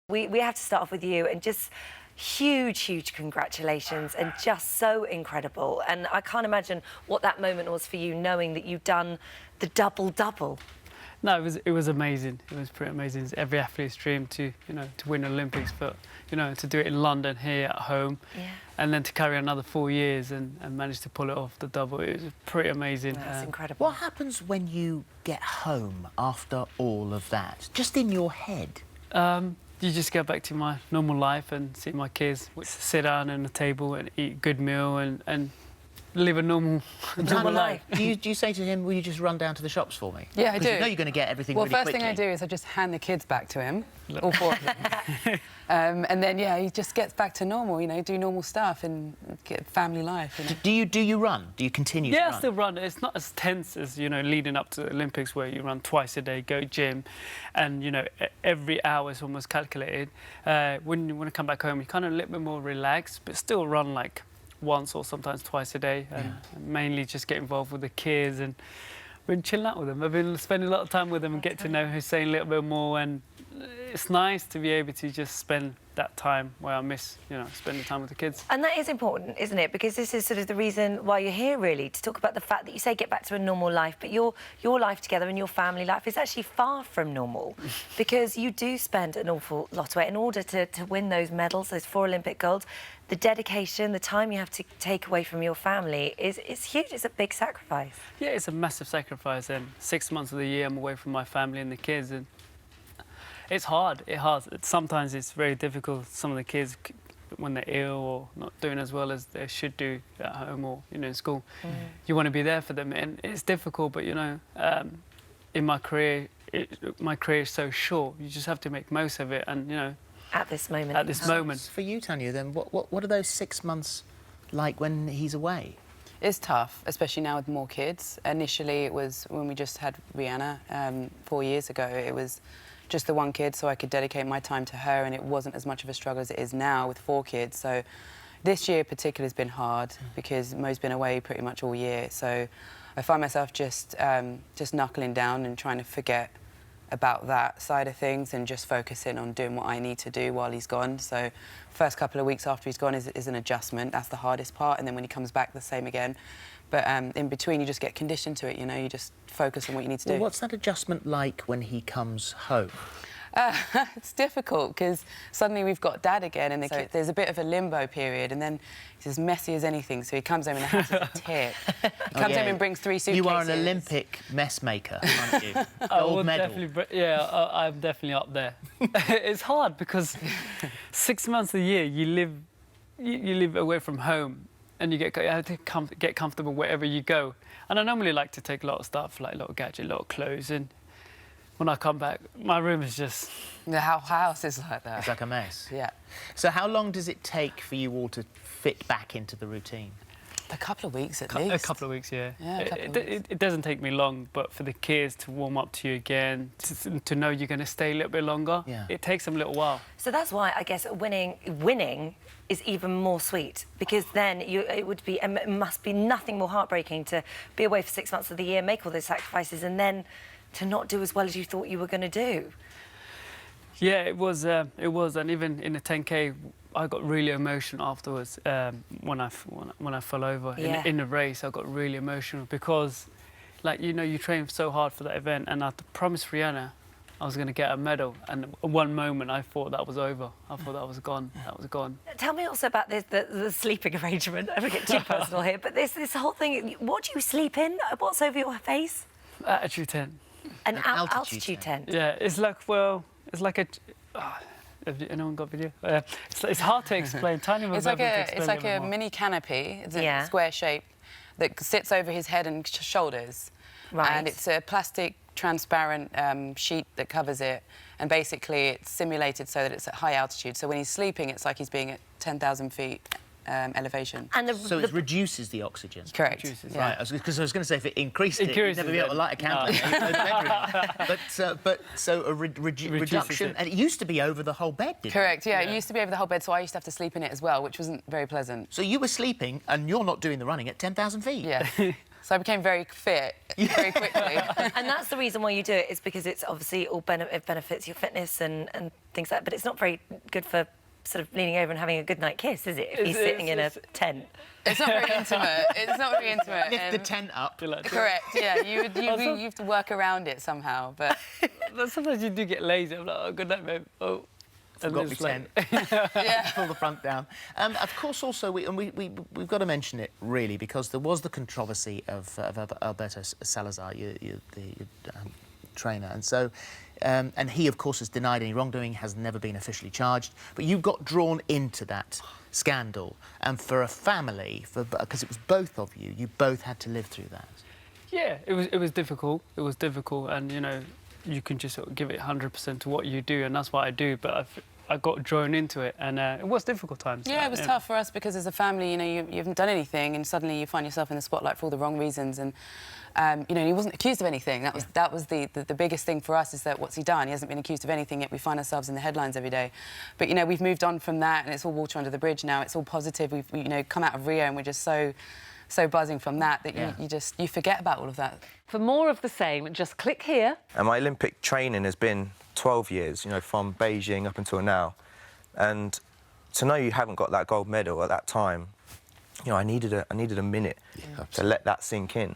We have to start off with you, and just huge congratulations, and just so incredible. And I can't imagine what that moment was for you, knowing that you'd done the double. No, it was amazing. It was pretty amazing. It's every athlete's dream to win Olympics, but to do it in London here at home, and then to carry another 4 years and manage to pull it off, the double. It was pretty amazing. That's incredible. What happens when you get home after all of that, just in your head? You just get back to my normal life and see my kids, sit down at a table and eat a good meal and live a normal life. Do you say to him, will you just run down to the shops for me? Yeah, I do. You know you're going to get everything well, really quickly. Well, first thing I do is I just hand the kids back to him, all four of them. And then, yeah, he just gets back to normal, do normal stuff and get family life. Do you run? Do you continue to run? Yeah, I still run. It's not as tense as, leading up to the Olympics where you run twice a day, go gym, and, every hour is almost calculated. When I come back home, you're kind of a little bit more relaxed, but still run, like, once or sometimes twice a day, and mainly just get involved with the kids and been chilling out with them. I've been spending a lot of time with them and get to know Hussein a little bit more, and it's nice to be able to just spend that time where I miss, spending time with the kids. And that is important, isn't it? Because this is sort of the reason why you're here, really, to talk about the fact that you say get back to a normal life, but your life together and your family life is actually far from normal, because you do spend an awful lot away in order to win those medals, those 4 Olympic golds. The dedication, the time you have to take away from your family is huge. It's a big sacrifice. Yeah, it's a massive sacrifice, and 6 months of the year I'm away from my family and the kids, and it's hard. Sometimes it's very difficult. Some of the kids, when they're ill or not doing as well as they should do at home or in school, you want to be there for them, and it's difficult. But in my career, my career is so short. You just have to make most of it, and At this moment. For you, Tania, then, what are those 6 months like when he's away? It's tough, especially now with more kids. Initially, it was when we just had Rihanna 4 years ago. It was just the one kid, so I could dedicate my time to her, and it wasn't as much of a struggle as it is now with 4 kids. So this year in particular has been hard because Mo's been away pretty much all year. So I find myself just knuckling down and trying to forget about that side of things and just focusing on doing what I need to do while he's gone. So first couple of weeks after he's gone is an adjustment. That's the hardest part, and then when he comes back, the same again. But in between, you just get conditioned to it, you just focus on what you need to do. What's that adjustment like when he comes home? It's difficult because suddenly we've got Dad again, and there's a bit of a limbo period, and then he's as messy as anything, so he comes home and the house is a tip. He comes home and brings 3 suitcases. You are an Olympic mess maker, aren't you? Gold medal. I'm definitely up there. It's hard because 6 months a year you live away from home, and you have to get comfortable wherever you go. And I normally like to take a lot of stuff, like a lot of gadgets, a lot of clothes, and when I come back, my room is just... The house is like that. It's like a mess. Yeah. So how long does it take for you all to fit back into the routine? A couple of weeks at least. A couple of weeks, yeah. It doesn't take me long, but for the kids to warm up to you again, to know you're going to stay a little bit longer, it takes them a little while. So that's why I guess winning is even more sweet, because then it must be nothing more heartbreaking to be away for 6 months of the year, make all those sacrifices, and then to not do as well as you thought you were going to do. Yeah, it was, and even in the 10K, I got really emotional afterwards. When I fell over in the race, I got really emotional because, you train so hard for that event, and I promised Rihanna I was going to get a medal, and at one moment I thought that was over. I thought that was gone. That was gone. Tell me also about the sleeping arrangement. I don't get too personal here, but this whole thing. What do you sleep in? What's over your face? Altitude tent. An altitude tent. Yeah, it's like a. Have anyone got video? It's hard to explain. Tanya was able to explain. It's like a mini canopy. It's a square shape that sits over his head and shoulders. Right. And it's a plastic transparent sheet that covers it, and basically it's simulated so that it's at high altitude. So when he's sleeping, it's like he's being at 10,000 feet. Elevation. And so it reduces the oxygen? Correct. Right, because I was going to say if it increased it, you'd never be able to light a candle. No. But so a reduction, and it used to be over the whole bed, didn't it? Correct, yeah, it used to be over the whole bed, so I used to have to sleep in it as well, which wasn't very pleasant. So you were sleeping, and you're not doing the running at 10,000 feet? Yeah. So I became very fit very quickly. And that's the reason why you do it, is because it's obviously all it benefits your fitness and things like that. But it's not very good for sort of leaning over and having a good night kiss, is it? If you're sitting in a tent. It's not very intimate. It's not very intimate. Lift the tent up. Correct, yeah. You have to work around it somehow, but... Sometimes you do get lazy. I'm like, oh, good night, babe. Oh. Forgot my tent. Yeah. Pull the front down. Of course, also, we've got to mention it, really, because there was the controversy of Alberto Salazar, your trainer. And so, and he, of course, has denied any wrongdoing, has never been officially charged. But you got drawn into that scandal. And for a family, because it was both of you, you both had to live through that. Yeah, it was difficult. It was difficult, and, you know, you can just sort of give it 100% to what you do, and that's what I do. But I got drawn into it, and it was difficult times. Yeah, it was tough for us because as a family, you know, you haven't done anything, and suddenly you find yourself in the spotlight for all the wrong reasons. And you know, he wasn't accused of anything. That was the biggest thing for us, is that what's he done? He hasn't been accused of anything, yet we find ourselves in the headlines every day. But you know, we've moved on from that, and it's all water under the bridge now. It's all positive. We've you know come out of Rio, and we're just so buzzing from that you forget about all of that. For more of the same, just click here. And my Olympic training has been 12 years, you know, from Beijing up until now. And to know you haven't got that gold medal at that time, you know, I needed a minute to let that sink in.